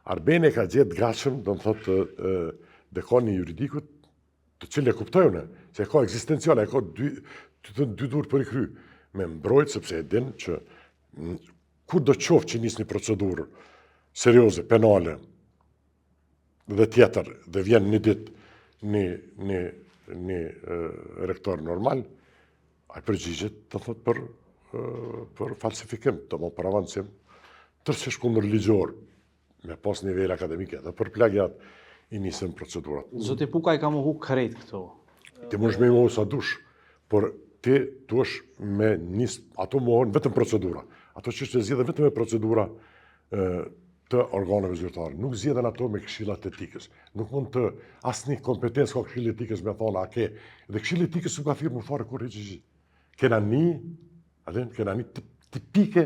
Arbeni ka gjetë gatshëm, do më thotë, dekani juridikut, të cilë e kuptojnë, se e ka ekzistenciale, e ka dy dur për i kry, me mbrojtë, sepse e din që kur do qoftë që njës një procedurë serioze, penale, dhe tjetër, dhe vjen një dit një rektor normal, a i përgjigjet, të thotë, për falsifikim, të më për avancim, tërësish kundër ligjor, me pas nivel akademike, dhe për plagjat i nisën procedurat. Zoti Puka i ka mohu krejt këto. Ti mund me i mohu sa dush, por ti dush me nis, ato mohon vetëm procedura. Ato që është zgjedhën vetëm me procedura të organeve zyrtare. Nuk zgjedhën ato me këshillat etikës. Nuk mund të asnjë kompetencë ka këshilli etikës me thonë a ke. Dhe këshilli etikës nuk ka thirrë më fare kur hiç. Kena një tipike,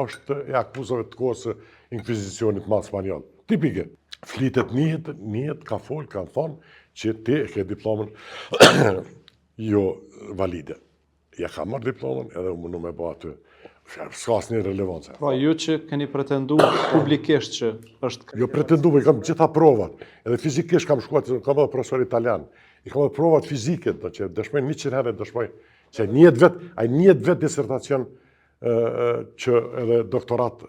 është e akuzave të kohës së inkvizicionit madh spanjoll. Tipike. Flitet njët ka folë, kanë thonë që ti e ke diplomën jo valide. Ja ka marrë diplomën edhe unë me ba aty. Ska asnjë relevancë. Pra ju që keni pretendu publikisht që është... Jo pretendu, i kam gjitha provat. Edhe fizikisht kam shkuat, kam edhe profesor italian. I kam edhe provat fizike, që dëshmoj 100 herë dëshmoj. Që njët vet disertacion që edhe doktorat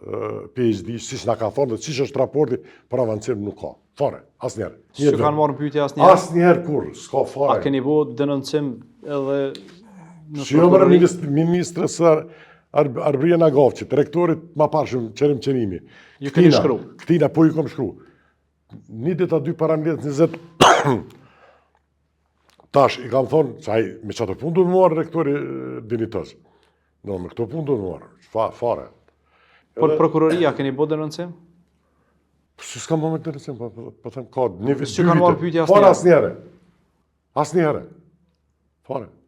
PhD, si që nga ka thonë, dhe si që është raporti, për avancim nuk ka. Fare, asnjëherë. Që kanë marrë në pyetje asnjëherë? Asnjëherë kur, s'ka fare. A keni bo denoncim edhe... Që jo mërë ministrës Arbrien Agavqit, rektorit ma parshëm qërimi. Ju keni shkru? Këtina, po ju kom shkru. Një dit a dy paramletet 20, tash i kam thonë, qaj me që të pundu në muarë rektori dinitës. No, me këto pundu në muarë, fare. Por prokuroria keni bo denoncim? Si s'kam më denoncim, po thëmë ka një vit. Që kanë marrë pyetje asnjëherë. Asnjëherë. Fare.